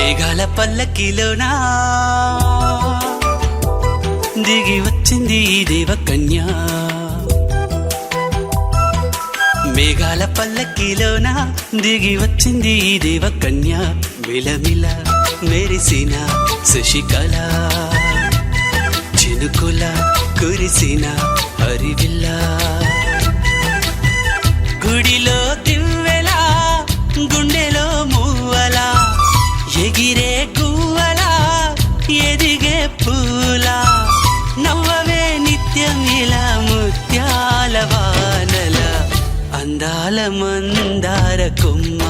మేఘాల పల్లకిలోనా దిగి వచ్చింది ఈ దేవకన్య. మేఘాల పల్లకిలోనా దిగి వచ్చింది ఈ దేవకన్య. మిలమిల మెరిసిన శశికళ చినుకుల కురిసిన హరివిల్ల. గుడిలో దివ్వెలా గుండెలో మూవలా ఎగిరే గువ్వలా ఎదిగే పూలా. నవ్వవే నిత్యం ఇలా ముత్యాల వానల అందాల మందార కొమ్మ.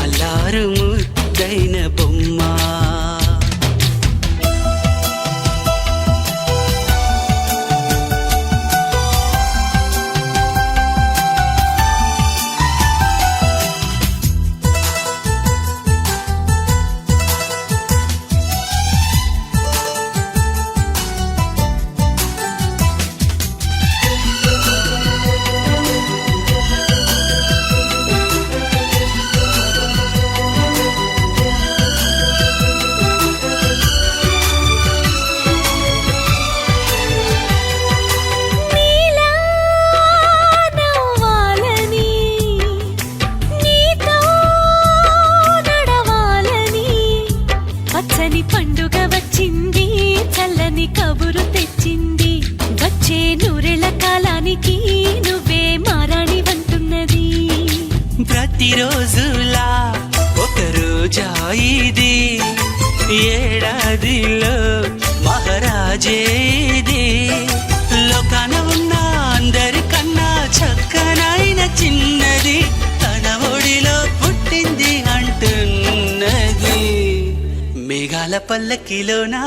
అల్లారు ముద్దైన బొమ్మ. పండుగ వచ్చింది చల్లని కబురు తెచ్చింది. వచ్చే నూరెళ్ళ కాలానికి నువ్వే మారాణి వంటున్నది. ప్రతిరోజులా ఒక రోజా ఇది ఏడాదిలో మహారాజే ఇది. లోకాన ఉన్న అందరికన్నా చక్కనైన చిన్నది తన ఒడిలో పుట్టింది అంటున్నది. మేఘాల పల్లకిలోనా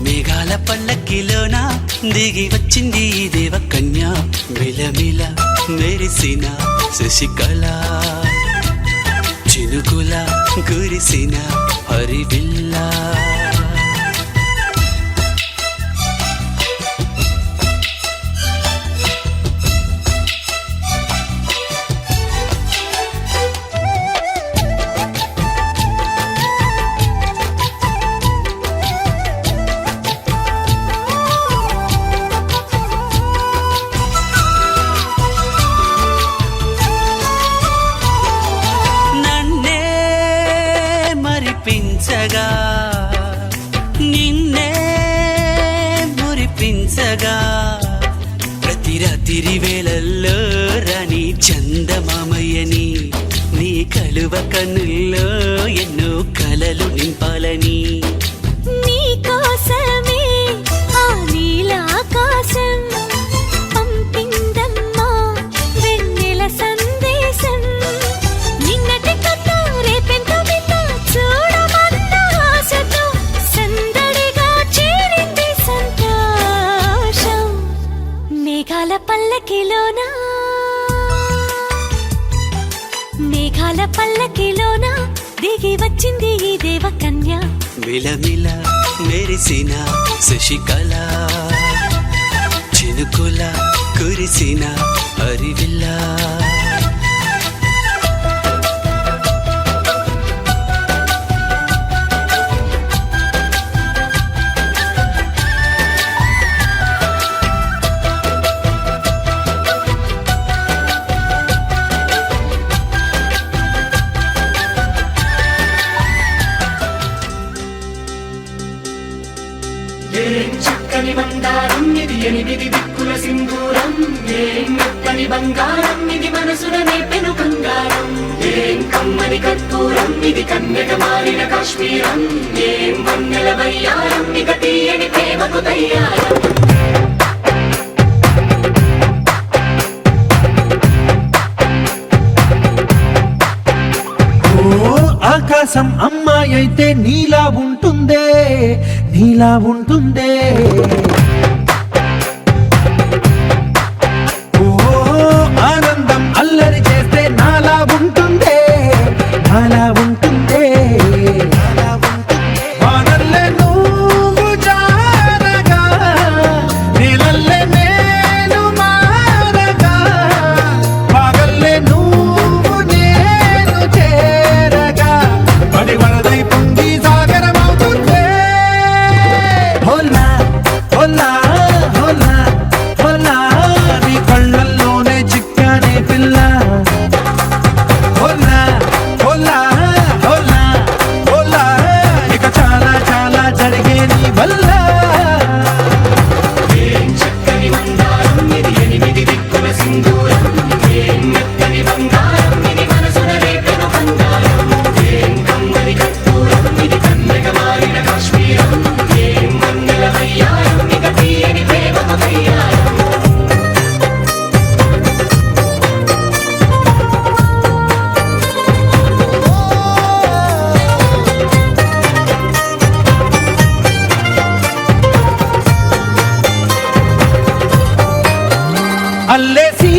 మేఘాల పల్లకిలోనా దిగి వచ్చింది ఈ దేవకన్య. మిలమిల మెరిసిన శశికళ చినుకుల కురిసిన హరివిల్ల. మరిపించగా నిన్నే మురిపించగా ప్రతి రాత్రి వేళల్లో రాణి చందమామయ్యని నీ కలువ కన్నుల్లో ఎన్నో కలలు నింపాలని. నీ కోసమే ఆ నీలాకాశం పంపిందమ్మా వెన్నెల సందేశం. నిన్నటి కన్నా రేపెంతో విన్నా చూడమన్న ఆశతో సందడిగా చేరింది సంతోషం. మేఘాల పల్లకిలోనా మేఘాల పల్లకిలోనా దిగి వచ్చింది ఈ దేవకన్య. మిలమిల మెరిసిన శశికళ చినుకుల కురిసిన హరివిల్ల. చక్కని బంగారం ఇది ఎనిమిది దిక్కుల సింధూరం. ఏం మెత్తని బంగారం ఇది మనసులనే పెను బంగారం. ఏం కమ్మని కర్పూరం ఇది కన్యక మారిన కాశ్మీరం. ఏం వన్నెల వయ్యారం ఇక తీయని ప్రేమకు తయ్యారం. ఆకాశం అమ్మాయి అయితే నీలా ఉంటుందే నీలా ఉంటుందే. ఓ ఆనందం అల్లరి చేస్తే నాలా ఉంటుందే నాలా ఉంటుందే. వానల్లే నువ్వు జారగా నీలల్లే నేను మారగా. పగల్లే నువ్వు అల్లేసి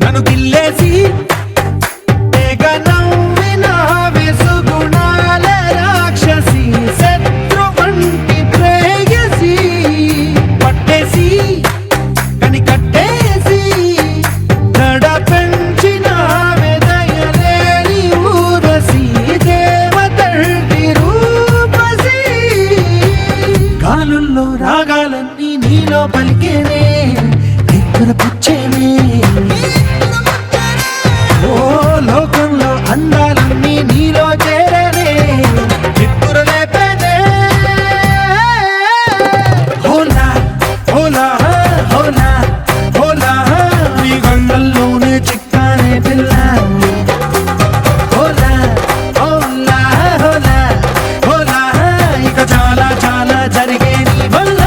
నన్ను గిల్లేసి తెగ నవ్విన వెసుగుణాల రాక్షసి శత్రు వంటి ప్రేయసి పట్టేసి కని కట్టేసి దడ పెంచిన వెదయలేని ఊరసి దేవతల్లి రూపసి గాలుల్లో రాగాలన్నీ నీలో పలికేనే పుచ్చేనే ఓ లోకంలో అందాలన్నీ నీలో చేరనే చిత్తుర లేపేనే హోలా హోలా హోలా హోలా నీ గంగల్లోనే చిక్కానే పిల్ల హోలా హోలా హోలా హోలా ఇక చాలా చాలా జరిగే నీ వల్ల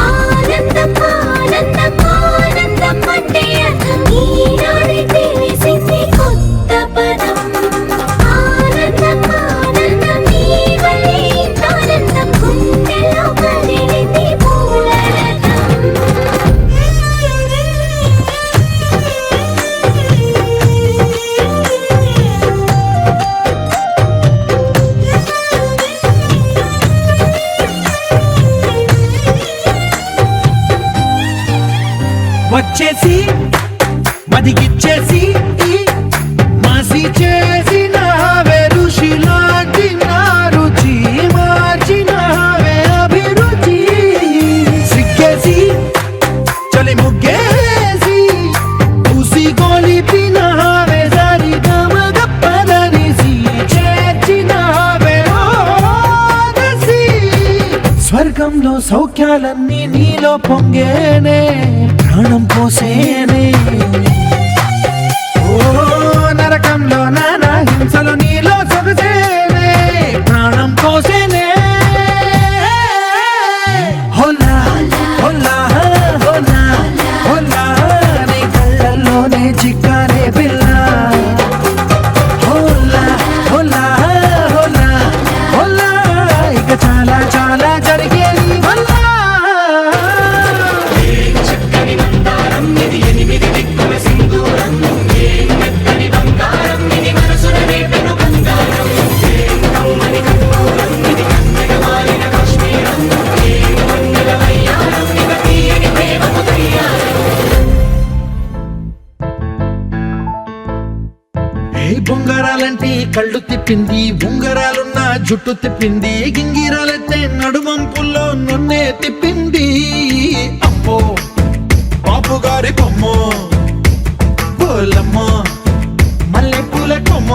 ఆనందం ఆనందం ఆనందం అంటే అర్థం ఈనాడే తెలిసింది కొత్త పదం ఆనందం ఆనందం నీ వల్లే ఆనందం గుండెలో కదిలింది పూలరథం వచ్చేసి మదిగిచ్చేసి మాసి చేసిన ఋషిలాంటి నా రుచి మార్చినవే అభిరుచి సిగ్గేసి చలి ముగ్గేసి ఉసి గొలిపినవే సరి గమగప్పదనిసి చేర్చినవే ఓదసి స్వర్గంలో సౌఖ్యాలన్నీ నీలో పొంగేనే ప్రాణం పోసేనే ఓ నరకంలో నానా హింసలు నీలో సొగసేనే ప్రాణం పోసేనే హోలా హోలా హోలా హోలా నీ కళ్ళల్లోనే చిక్కానే పిల్ల హోలా హోలా హోలా హోలా ఇక చాలా చాలా జరిగే నీ వల్ల చక్కని మందారం ఇది ఎనిమిది దిక్కుల సింధూరం ఏం మెత్తని బంగారం ఇది మనసున రేపెను బంగారం ఏం కమ్మని కర్పూరం ఇది కన్నెగ మారిన కాశ్మీరం ఏం వందల వయ్యారం ఇక తీయని ప్రేమకు తయ్యారం ఏ బొంగరాలంటే కళ్ళు తిప్పింది ఉంగరాలున్న జుట్టు తిప్పింది గింగిరాలైతే నడుమంపుల్లో నన్నే తిప్పింది అమ్మో బాబు గారి బొమ్మ పోలమ్మ మల్లె పూల కొమ్మ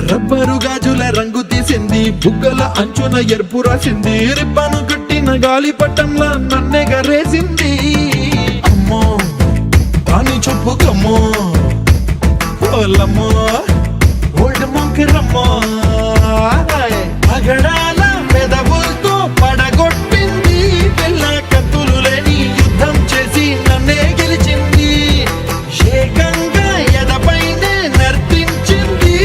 రబ్బరు గాజుల రంగు తీసింది బుగ్గల అంచున ఎరుపు రాసింది రిబ్బను కట్టిన గాలి పట్టంలా నన్నెగరేసింది అమ్మో దాని చూపు కమ్మో పోలమ్మో ఓల్డ్ మొంకిరమ్మో పగడాల పెదవులతో పడగొట్టింది పిల్ల కత్తులు లేని యుద్ధం చేసి నన్నే గెలిచింది ఏకంగా ఎదపైనే నర్తించింది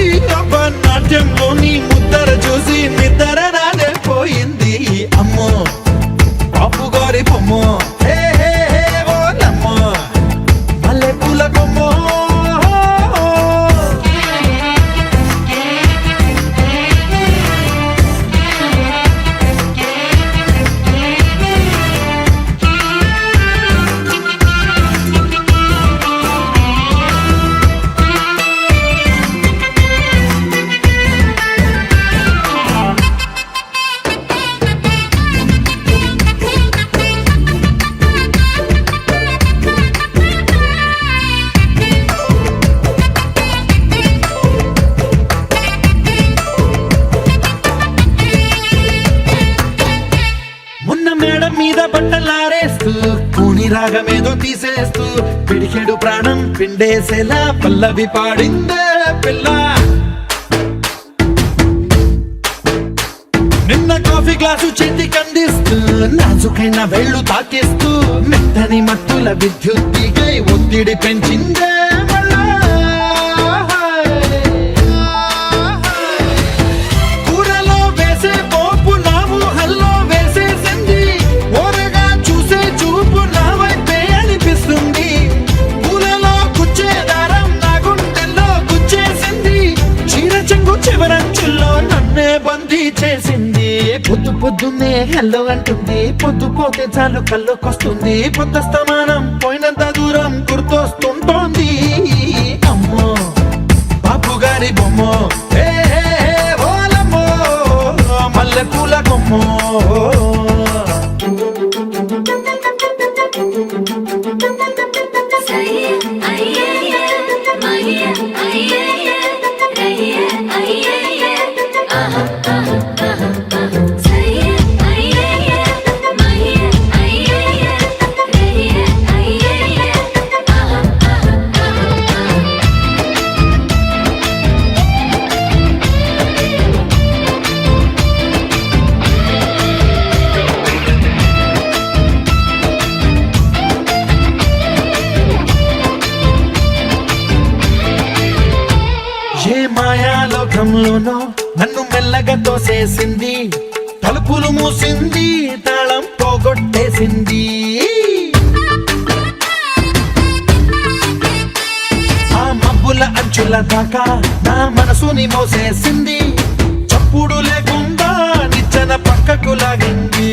నాట్యంలో నీ ముద్దర చూసి నిద్ర నానే పోయింది అమ్మో పాపు గారి బొమ్మో హే హే హే ఓలమ్మో మల్లె పూల కొమ్మో మీద బట్టలారేస్తూ కూని రాగమేదో తీసేస్తూ పిడికెడు ప్రాణం పిండేసేలా పల్లవి పాడిందే పిల్ల. నిన్న కాఫీ గ్లాసు చేతికి అందిస్తూ నాజుకైన వేళ్ళు తాకిస్తూ మెత్తని మత్తుల విద్యుత్ తీగై ఒత్తిడి పెంచిందే మళ్ళా. పొద్దున్నే హెల్లో అంటుంది, పొద్దు పోతే చాలు కళ్ళొకొస్తుంది, పొద్దస్తమానం పోయినంత దూరం గుర్తొస్తుంటోంది. అమ్మో బాపు గారి బొమ్మో, ఏ ఓలమ్మో మల్లె పూల కొమ్మో. ఏ మాయాలోకంలోనో నన్ను మెల్లగా తోసేసింది, తలుపులు మూసింది, తాళం పోగొట్టేసింది. ఆ మబ్బుల అంచుల దాకా నా మనసుని మోసేసింది, చప్పుడు లేకుండా నిచ్చెన పక్కకు లాగింది.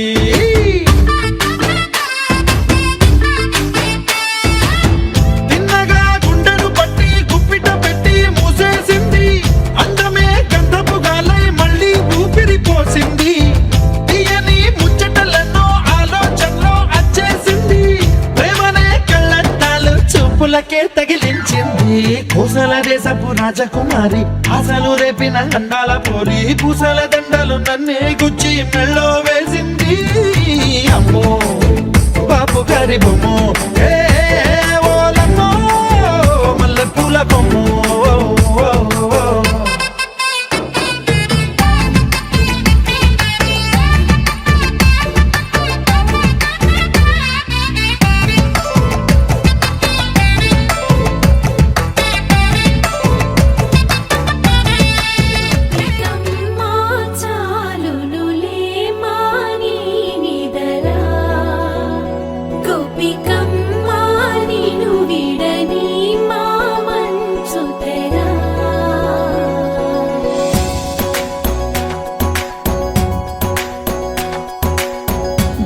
కే తగిలించింది పూసల దేశపు రాజకుమారి, ఆశలు రేపిన అండాల పోరి, పూసల దండలు నన్నే గుచ్చి మెళ్ళో వేసింది. అమ్మో బాపు గారి బొమ్మో, ఏ ఓలమ్మో మల్లె పూల బొమ్మో.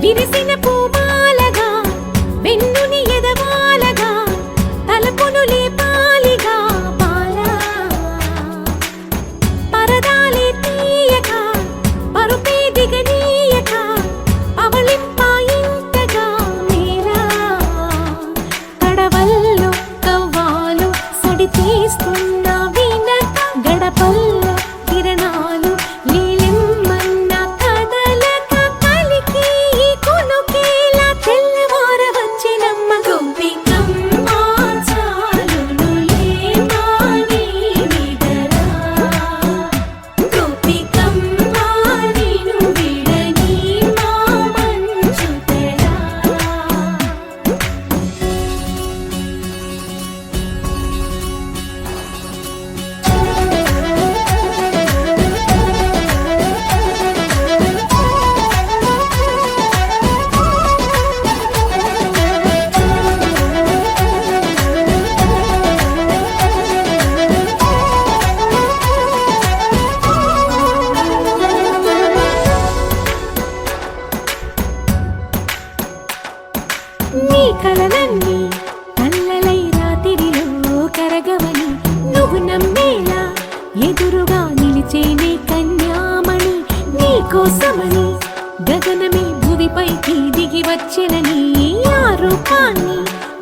విరిసిన పూమాలగా వెన్నుని ఎదవాలగా తలపును లేపాలిగా బాలా పరదాలే తీయక పరుపే దిగనీయక అవళింపాయింతగా మేరా కడవల్లో కవ్వాలు సడి తీస్తున్న వినక గడపల్లో కిరణాలు నీలిమ్మన్న కదలక కలికి కొనుకేలా తెల్లవార వచ్చినమ్మ. గోపికమ్మ చాలునులే మాని నిదరా, గోపికమ్మ నిను విడని మా మంచు తెరా. నీ కలలన్నీ కళ్ళలై రాత్రిలో కరగవని నువ్వు నమ్మేలా ఎదురుగా నిలిచేనే కన్యామణి. నీ కోసమని గగనమే భువిపైకి దిగి వచ్చెనని ఆ రూపాన్ని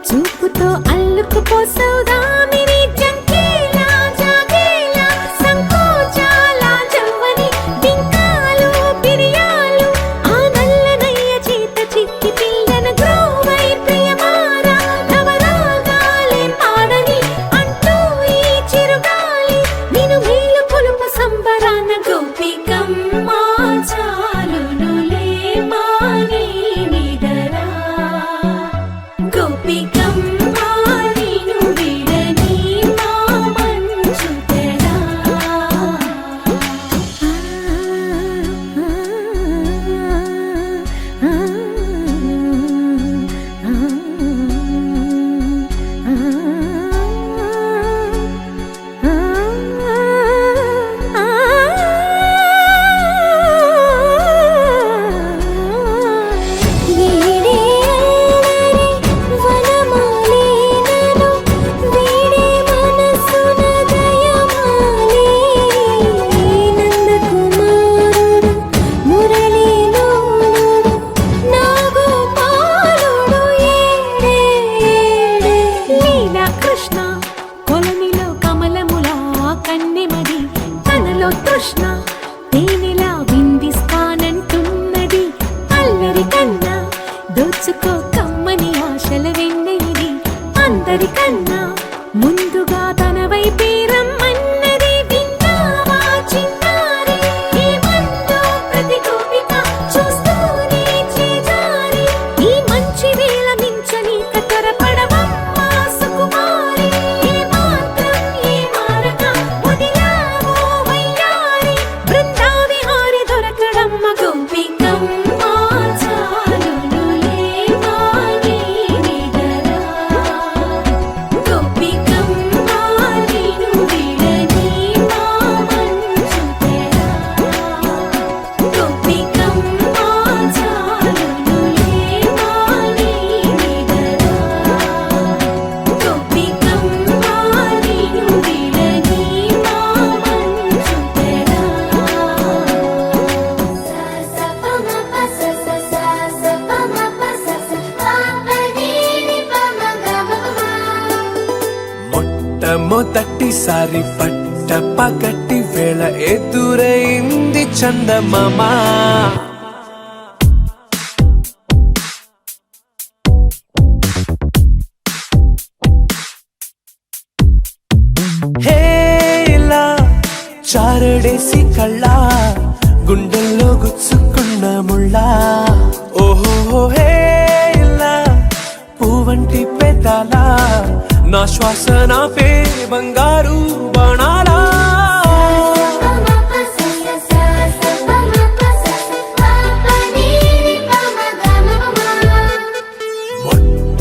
చూపుతో అల్లుకుపోసౌదామిని. జంకేలా జాగేలా సంకోచాల జవ్వని బింకాలు బిరియాలు ఆ నల్లనయ్య చేత చిక్కి పిల్లన గ్రోవై ప్రియమారా నవరాగాలే పాడని అంటూ ఈ చిరుగాలి నిను మేలు కొలుపు సంబరాన. గోపికమ్మ చాలునులే మాని నిదరా, గోపికమ్మ నిను కృష్ణ కొలనిలో కమలములా కన్నెమది తనలో తృష్ణ తేనెలా విందిస్తానంటున్నది అల్లరి కన్నా దోచుకో కమ్మని ఆశల వెన్నెది అందరికన్నా ముందుగా తన వైపే రమ్మన్నది విన్నావా చిన్నారి ఈ మందో ప్రతి గోపిక చూస్తూనే చేజారి ఈ మంచి వేళ మించని కతరపడవమ్మా సుకుమారి ఏ మాత్రం ఏ మారక వదిలావో వయ్యారి బృందావిహారి దొరకడమ్మ గోపికమ్మ చాలులులే మాని నిదరా గోపికమ్మ నిను విడని మా మంచు తెరా గోపికమ్మ చాలులులే మాని నిదరా గోపికమ్మ నిను విడని మా మంచు తెరా మొట్టమొదటిసారి పట్ట పగటి వేళ ఎదురైంది చందమామ హేలా చారడేసి కళ్ళ గుండెల్లో గుచ్చుకున్న ముళ్ళ ఓహో హేలా పువ్వంటి పెదాల నా శ్వాస నాపే బంగారు బాణాలా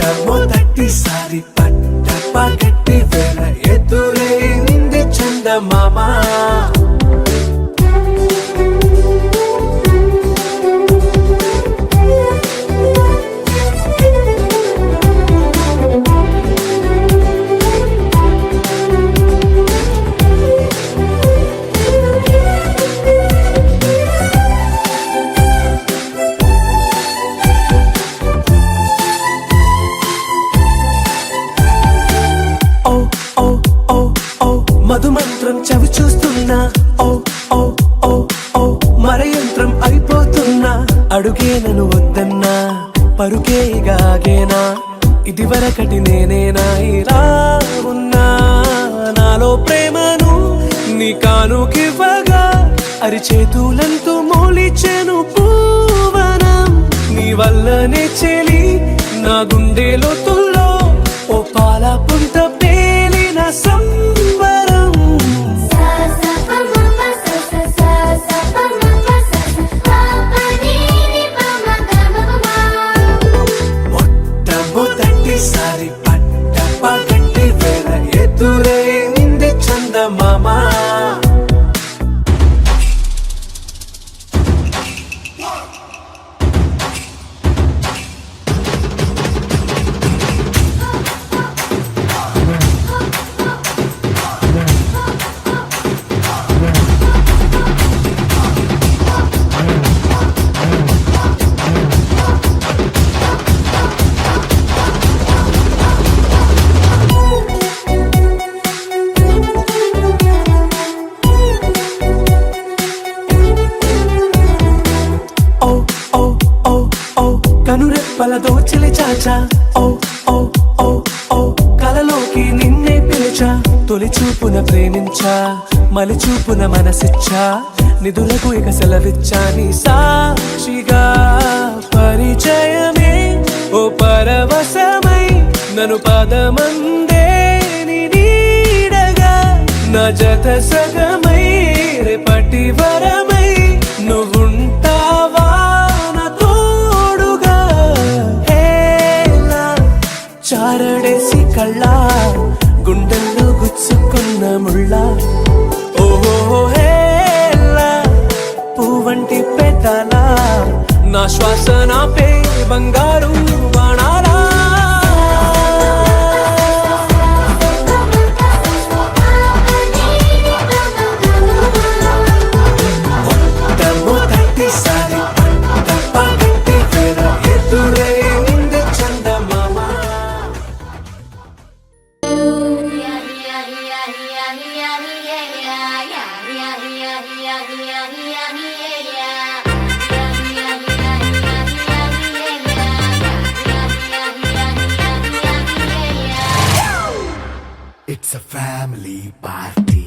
మొట్టమొదటిసారి పట్ట పగటి వేళ ఎదురైంది చందమామ ఓ ఓ ఓ ఓ మధుమంత్రం చవి చూస్తున్నా ఓ ఓ ఓ ఓ మరయంత్రం అయిపోతున్నా అడుగే నన్ను వద్దన్నా పరుగే గాగేనా ఇది వరకటి నేనేనా ఇలా ఉన్నా నాలో ప్రేమను నీ కానుకివ్వగా అరిచేతులంతో మోలిచెను పూవనం నీ వల్లనే చెలి నా గుండెలో తుల్లో ఓ పాల పుంత పేలిన సంబరం మొట్టమొదటిసారి పట్ట పగటి వేళ ఎదురైంది చందమామ ఓ ఓ ఓ ఓ కనురెప్పల దోచిలి చాచా ఓ ఓ ఓ ఓ కలలోకి నిన్నే పిలిచా తొలి చూపున ప్రేమించా మలి చూపున మనసిచ్చా నిధులకు ఇక సెలవిచ్చా నీ సాక్షిగా పరిచయమే ఓ పరవశమై నన్ను పదమందే నీ నీడగా నా జత సగమై రేపటి వరమై నువ్వుంటావా నా తోడుగా హేలా చారడేసి కళ్ళ గుండెల్లో గుచ్చుకున్న ముళ్ళ ఓహో హేలా పువ్వంటి పెదాల నా శ్వాస నాపే బంగారు బాణాలా మొట్టమొదటిసారి పట్ట పగటి వేళ ఎదురైంది చందమామ you It's a family party.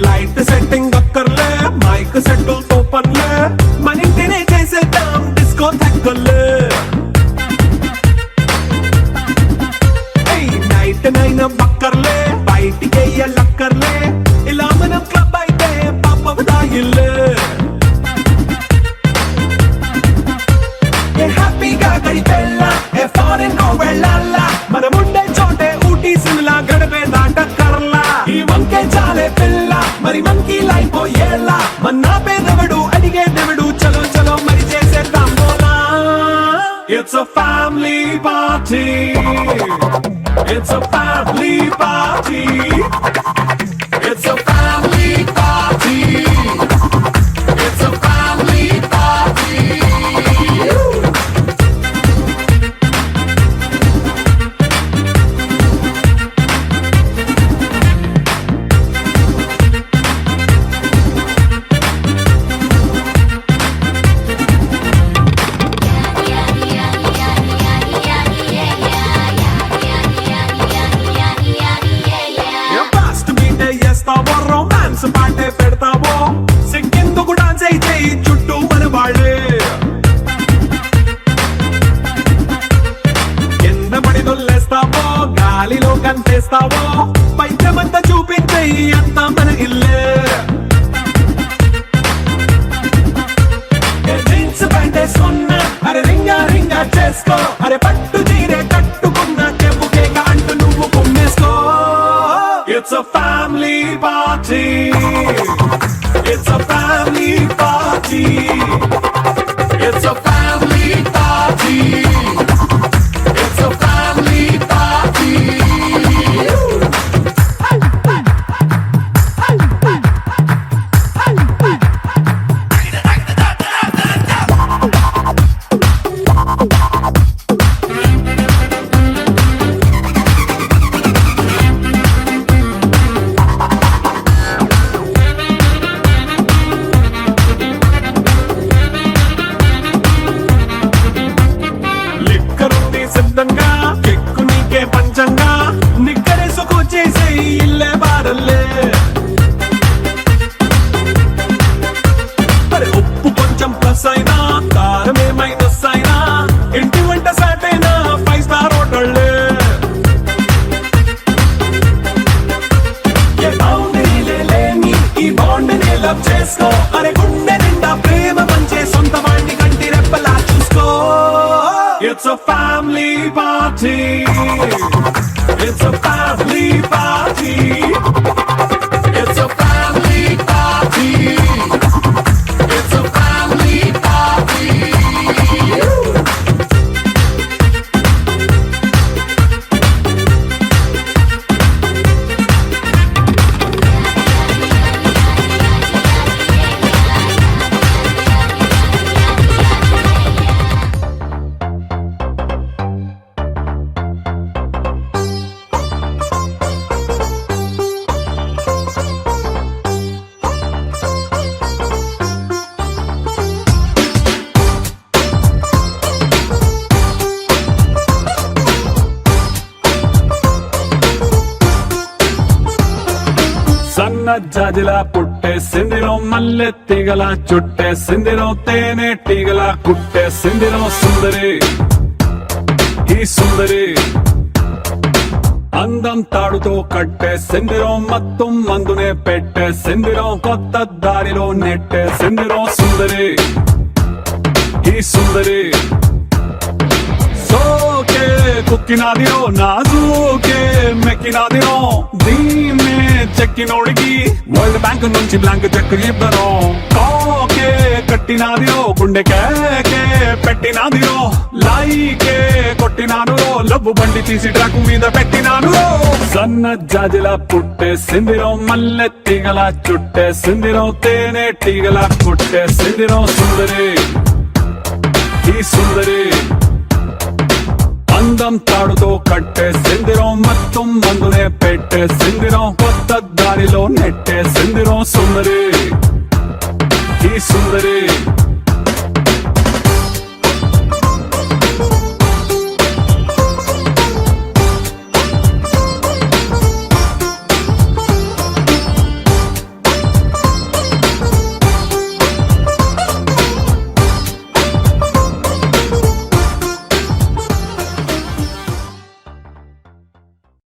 Light setting అక్కర్లే మైక్ సెట్టుల్ తో పనులే మన ఇంటినే చేసేద్దాం డిస్కో తగ్గలే నైట్ నైన్ బక్కర్లే బయటికి లక్కర్లే ఇలా మనం క్లబ్ అయితే పాపదాయిల్లే హ్యాపీగా గడిపెళ్ళా ఏ ఫారెన్ వెళ్ళాలా మనం ఉండే చోటే ఊటీ సిమ్లా గడిపే దాటక్కర్లా ఈ వంకే చాలే పిల్ల మరి మంకీ లైఫ్ పోయేలా మన్నా పేదవడు అడిగే దేవుడు చలో చలో మరి చేసేద్దాం బోలా It's a family party. It's a family party. It's a family party. It's a family party. Romance పాటే పెడతావో సిక్కిందుకు డాన్స్ అయితే చుట్టూ మన వాళ్ళే కింద పడి దొల్లేస్తావో గాలిలో కంటేస్తావో పైచమంతా చూపించే అంతా మన ఇల్లే జీన్స్ ప్యాంట్ వేసుకున్నా అరే రింగా రింగా చేసుకో అరే పట్టు చీరే కట్టుకున్నా చెప్పుకే అంటూ నువ్వు కుమ్మేసుకో It's a family party. It's a family party. It's a family party. It's a family party. సిద్ధంగా కెక్కు నీకే పంచంగా నిక్కరేసుకు చేసే ఇల్లే బారల్లే మరి ఉప్పు కొంచెం ప్లస్ అయినా కారమే మైనస్ అయినా ఇంటి వంట సాట్ అయినా 5 స్టార్ హోటళ్ళే ఏ బౌండరీలే లేని ఈ బాండ్ ని లవ్ చేసుకో అరే గుండె నిండా ప్రేమ పంచే సొంత వాణ్ణి కంటి రెప్పలా చూసుకో It's a family party. It's a family party. It's a family party. It's a family party. సన్న జాజిలా పుట్టేసిందిరో మల్లె తీగల చుట్టేసిందిరో తేనె టీగల కుట్టేసిందిరో సుందరి ఈ సుందరి అందం తాడుతో కట్టేసిందిరో మత్తం మందునే పెట్టేసిందిరో కొత్త దారిలో నెట్టేసిందిరో సుందరి ఈ సుందరి సోకే కుక్కినాదిరో నాజూకే మెక్కినాదిరో దీన్నే చెక్కినోడికి వరల్డ్ బ్యాంక్ నుంచి బ్లాంక్ చెక్ ఇవ్వను కాకే కట్టినాదిరో గుండెకే పెట్టినాదిరో లైకే కొట్టినాను లవ్వు బండి తీసి ట్రాక్ మీద పెట్టినాను సన్న జాజిలా పుట్టేసిందిరో మల్లె తీగల చుట్టేసిందిరో తేనె టీగల కుట్టేసిందిరో సుందరి ఈ సుందరి అందం తాడుతో కట్టేసింది తుమ్మందునే పెట్టేసిందిరం కొత్త దారిలో నెట్టే